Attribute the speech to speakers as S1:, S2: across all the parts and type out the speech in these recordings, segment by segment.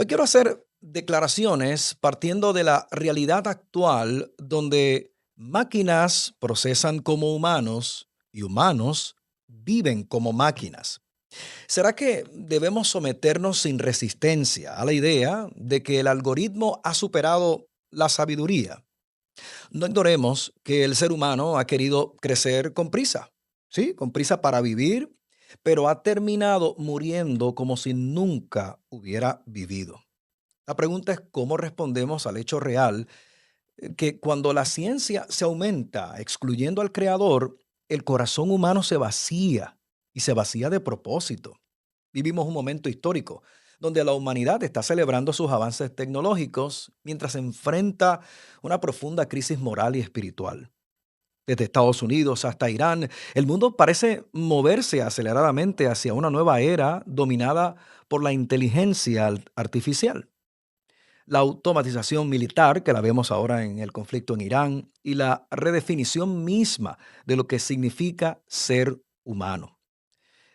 S1: Hoy quiero hacer declaraciones partiendo de la realidad actual donde máquinas procesan como humanos y humanos viven como máquinas. ¿Será que debemos someternos sin resistencia a la idea de que el algoritmo ha superado la sabiduría? No ignoremos que el ser humano ha querido crecer con prisa, ¿sí? Con prisa para vivir, pero ha terminado muriendo como si nunca hubiera vivido. La pregunta es cómo respondemos al hecho real que cuando la ciencia se aumenta, excluyendo al creador, el corazón humano se vacía y se vacía de propósito. Vivimos un momento histórico donde la humanidad está celebrando sus avances tecnológicos mientras se enfrenta una profunda crisis moral y espiritual. Desde Estados Unidos hasta Irán, el mundo parece moverse aceleradamente hacia una nueva era dominada por la inteligencia artificial. La automatización militar, que la vemos ahora en el conflicto en Irán, y la redefinición misma de lo que significa ser humano.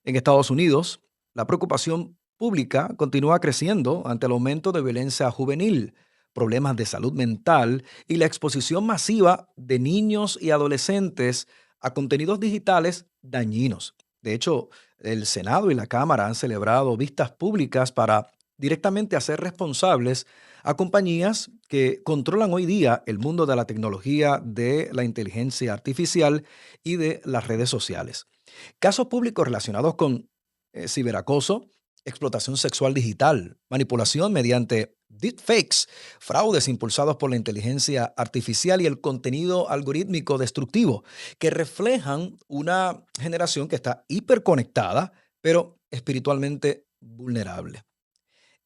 S1: En Estados Unidos, la preocupación pública continúa creciendo ante el aumento de violencia juvenil, problemas de salud mental y la exposición masiva de niños y adolescentes a contenidos digitales dañinos. De hecho, el Senado y la Cámara han celebrado vistas públicas para directamente hacer responsables a compañías que controlan hoy día el mundo de la tecnología, de la inteligencia artificial y de las redes sociales. Casos públicos relacionados con ciberacoso, explotación sexual digital, manipulación mediante deepfakes, fraudes impulsados por la inteligencia artificial y el contenido algorítmico destructivo, que reflejan una generación que está hiperconectada, pero espiritualmente vulnerable.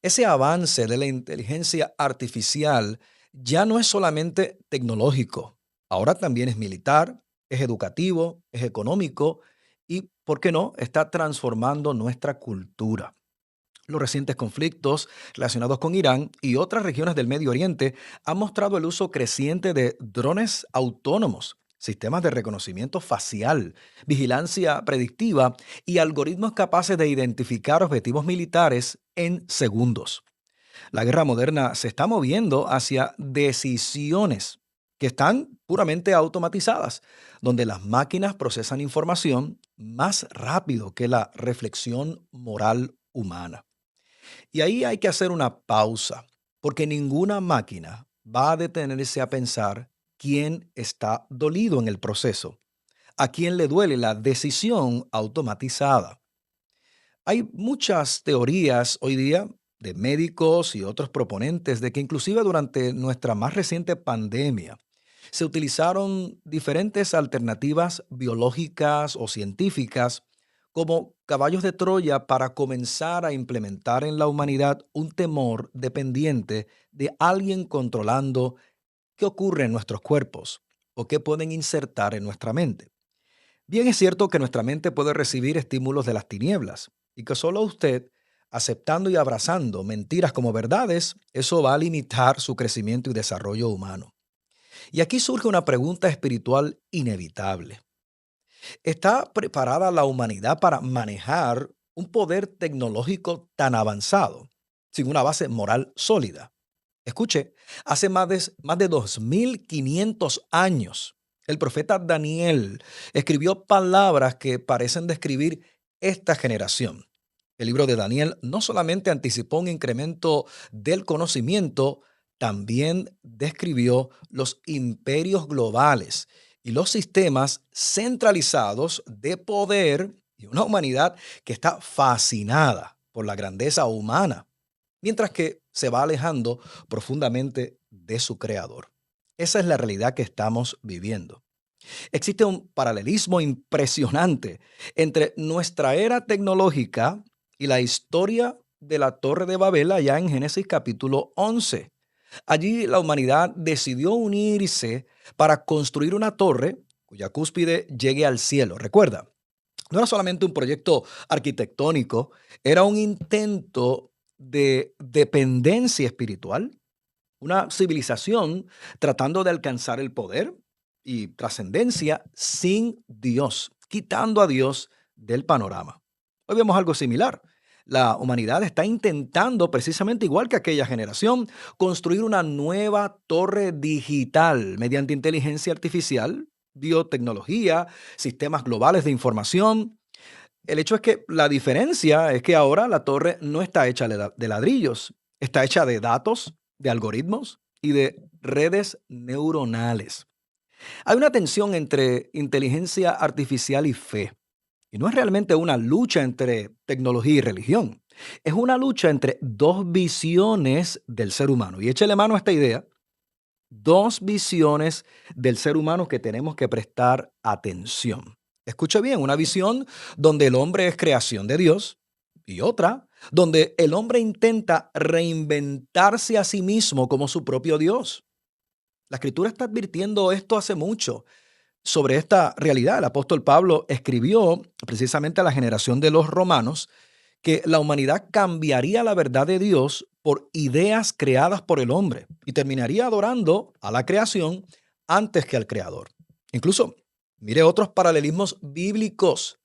S1: Ese avance de la inteligencia artificial ya no es solamente tecnológico, ahora también es militar, es educativo, es económico y, ¿por qué no?, está transformando nuestra cultura. Los recientes conflictos relacionados con Irán y otras regiones del Medio Oriente han mostrado el uso creciente de drones autónomos, sistemas de reconocimiento facial, vigilancia predictiva y algoritmos capaces de identificar objetivos militares en segundos. La guerra moderna se está moviendo hacia decisiones que están puramente automatizadas, donde las máquinas procesan información más rápido que la reflexión moral humana. Y ahí hay que hacer una pausa, porque ninguna máquina va a detenerse a pensar quién está dolido en el proceso, a quién le duele la decisión automatizada. Hay muchas teorías hoy día de médicos y otros proponentes de que inclusive durante nuestra más reciente pandemia se utilizaron diferentes alternativas biológicas o científicas como caballos de Troya para comenzar a implementar en la humanidad un temor dependiente de alguien controlando qué ocurre en nuestros cuerpos o qué pueden insertar en nuestra mente. Bien es cierto que nuestra mente puede recibir estímulos de las tinieblas y que solo usted, aceptando y abrazando mentiras como verdades, eso va a limitar su crecimiento y desarrollo humano. Y aquí surge una pregunta espiritual inevitable. ¿Está preparada la humanidad para manejar un poder tecnológico tan avanzado sin una base moral sólida? Escuche, hace más de 2500 años, el profeta Daniel escribió palabras que parecen describir esta generación. El libro de Daniel no solamente anticipó un incremento del conocimiento, también describió los imperios globales y los sistemas centralizados de poder y una humanidad que está fascinada por la grandeza humana, mientras que se va alejando profundamente de su creador. Esa es la realidad que estamos viviendo. Existe un paralelismo impresionante entre nuestra era tecnológica y la historia de la Torre de Babel allá en Génesis capítulo 11. Allí la humanidad decidió unirse para construir una torre cuya cúspide llegue al cielo. Recuerda, no era solamente un proyecto arquitectónico, era un intento de dependencia espiritual, una civilización tratando de alcanzar el poder y trascendencia sin Dios, quitando a Dios del panorama. Hoy vemos algo similar. La humanidad está intentando, precisamente igual que aquella generación, construir una nueva torre digital mediante inteligencia artificial, biotecnología, sistemas globales de información. El hecho es que la diferencia es que ahora la torre no está hecha de ladrillos, está hecha de datos, de algoritmos y de redes neuronales. Hay una tensión entre inteligencia artificial y fe. Y no es realmente una lucha entre tecnología y religión. Es una lucha entre dos visiones del ser humano. Y échele mano a esta idea. Dos visiones del ser humano que tenemos que prestar atención. Escuche bien, una visión donde el hombre es creación de Dios y otra donde el hombre intenta reinventarse a sí mismo como su propio Dios. La escritura está advirtiendo esto hace mucho sobre esta realidad. El apóstol Pablo escribió precisamente a la generación de los romanos que la humanidad cambiaría la verdad de Dios por ideas creadas por el hombre y terminaría adorando a la creación antes que al creador. Incluso, mire otros paralelismos bíblicos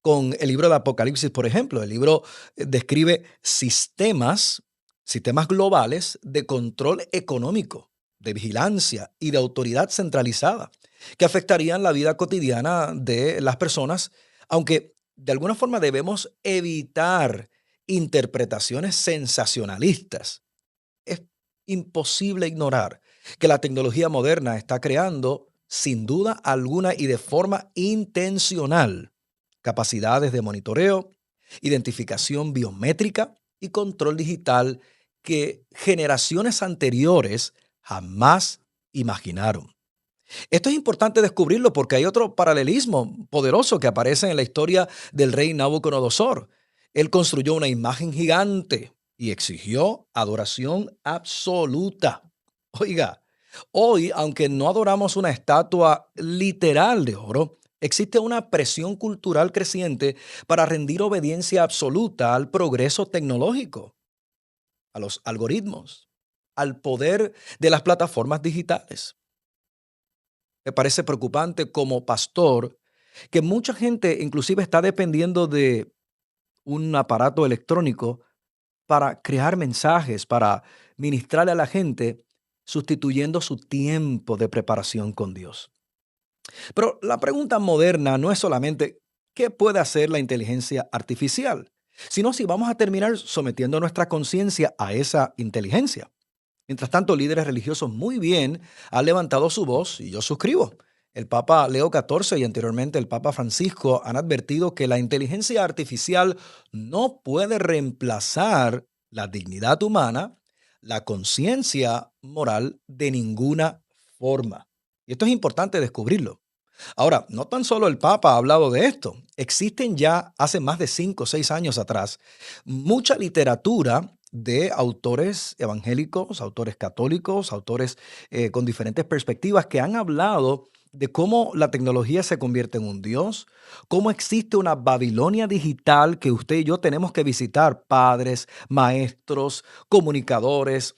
S1: con el libro de Apocalipsis, por ejemplo. El libro describe sistemas globales de control económico, de vigilancia y de autoridad centralizada que afectarían la vida cotidiana de las personas, aunque de alguna forma debemos evitar interpretaciones sensacionalistas. Es imposible ignorar que la tecnología moderna está creando, sin duda alguna y de forma intencional, capacidades de monitoreo, identificación biométrica y control digital que generaciones anteriores jamás imaginaron. Esto es importante descubrirlo porque hay otro paralelismo poderoso que aparece en la historia del rey Nabucodonosor. Él construyó una imagen gigante y exigió adoración absoluta. Oiga, hoy, aunque no adoramos una estatua literal de oro, existe una presión cultural creciente para rendir obediencia absoluta al progreso tecnológico, a los algoritmos, al poder de las plataformas digitales. Me parece preocupante como pastor que mucha gente inclusive está dependiendo de un aparato electrónico para crear mensajes, para ministrarle a la gente, sustituyendo su tiempo de preparación con Dios. Pero la pregunta moderna no es solamente ¿qué puede hacer la inteligencia artificial? Sino si vamos a terminar sometiendo nuestra conciencia a esa inteligencia. Mientras tanto, líderes religiosos muy bien han levantado su voz y yo suscribo. El Papa Leo XIV y anteriormente el Papa Francisco han advertido que la inteligencia artificial no puede reemplazar la dignidad humana, la conciencia moral de ninguna forma. Y esto es importante descubrirlo. Ahora, no tan solo el Papa ha hablado de esto. Existen ya hace más de 5 o 6 años atrás mucha literatura de autores evangélicos, autores católicos, autores con diferentes perspectivas que han hablado de cómo la tecnología se convierte en un Dios, cómo existe una Babilonia digital que usted y yo tenemos que visitar, padres, maestros, comunicadores,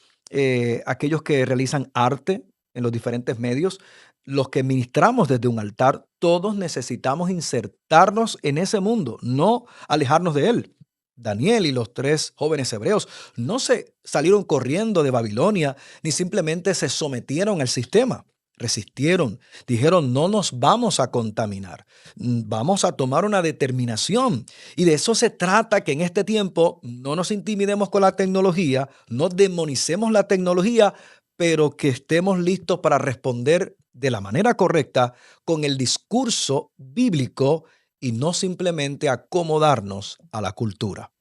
S1: aquellos que realizan arte en los diferentes medios, los que ministramos desde un altar, todos necesitamos insertarnos en ese mundo, no alejarnos de él. Daniel y los 3 jóvenes hebreos no se salieron corriendo de Babilonia ni simplemente se sometieron al sistema. Resistieron, dijeron no nos vamos a contaminar, vamos a tomar una determinación. Y de eso se trata, que en este tiempo no nos intimidemos con la tecnología, no demonicemos la tecnología, pero que estemos listos para responder de la manera correcta con el discurso bíblico y no simplemente acomodarnos a la cultura.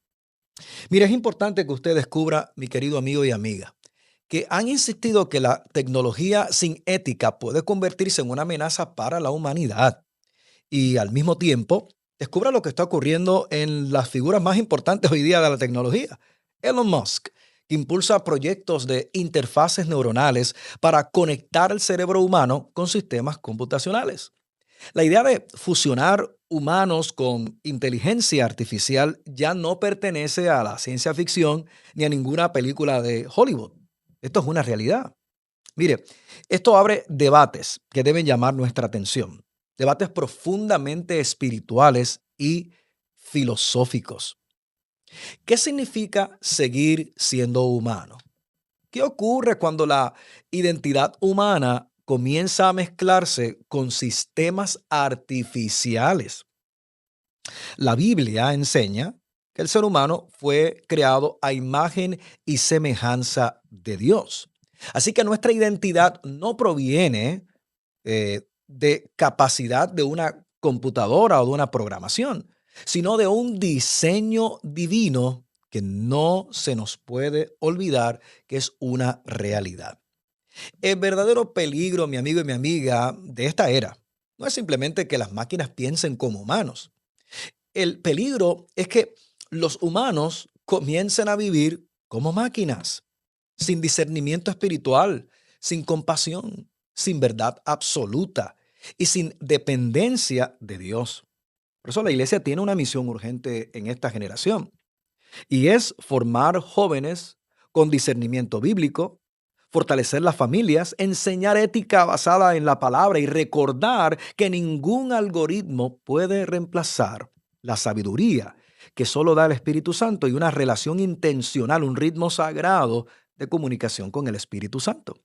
S1: Mira, es importante que usted descubra, mi querido amigo y amiga, que han insistido que la tecnología sin ética puede convertirse en una amenaza para la humanidad. Y al mismo tiempo, descubra lo que está ocurriendo en las figuras más importantes hoy día de la tecnología. Elon Musk, que impulsa proyectos de interfaces neuronales para conectar el cerebro humano con sistemas computacionales. La idea de fusionar humanos con inteligencia artificial ya no pertenece a la ciencia ficción ni a ninguna película de Hollywood. Esto es una realidad. Mire, esto abre debates que deben llamar nuestra atención, debates profundamente espirituales y filosóficos. ¿Qué significa seguir siendo humano? ¿Qué ocurre cuando la identidad humana comienza a mezclarse con sistemas artificiales? La Biblia enseña que el ser humano fue creado a imagen y semejanza de Dios. Así que nuestra identidad no proviene de capacidad de una computadora o de una programación, sino de un diseño divino que no se nos puede olvidar que es una realidad. El verdadero peligro, mi amigo y mi amiga, de esta era no es simplemente que las máquinas piensen como humanos. El peligro es que los humanos comiencen a vivir como máquinas, sin discernimiento espiritual, sin compasión, sin verdad absoluta y sin dependencia de Dios. Por eso la iglesia tiene una misión urgente en esta generación y es formar jóvenes con discernimiento bíblico, fortalecer las familias, enseñar ética basada en la palabra y recordar que ningún algoritmo puede reemplazar la sabiduría que solo da el Espíritu Santo y una relación intencional, un ritmo sagrado de comunicación con el Espíritu Santo.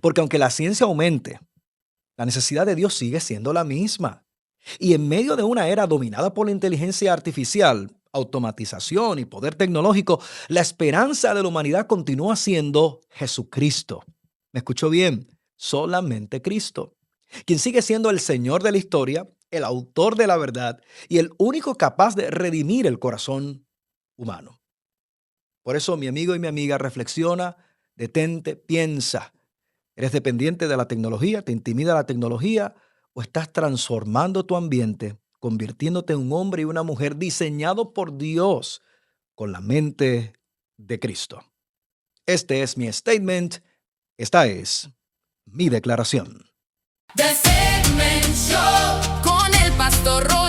S1: Porque aunque la ciencia aumente, la necesidad de Dios sigue siendo la misma. Y en medio de una era dominada por la inteligencia artificial, automatización y poder tecnológico, la esperanza de la humanidad continúa siendo Jesucristo. ¿Me escuchó bien? Solamente Cristo, quien sigue siendo el Señor de la historia, el autor de la verdad y el único capaz de redimir el corazón humano. Por eso, mi amigo y mi amiga, reflexiona, detente, piensa. ¿Eres dependiente de la tecnología? ¿Te intimida la tecnología? ¿O estás transformando tu ambiente, convirtiéndote en un hombre y una mujer diseñado por Dios con la mente de Cristo? Este es mi statement. Esta es mi declaración.
S2: The Segment Show con el Pastor Roy.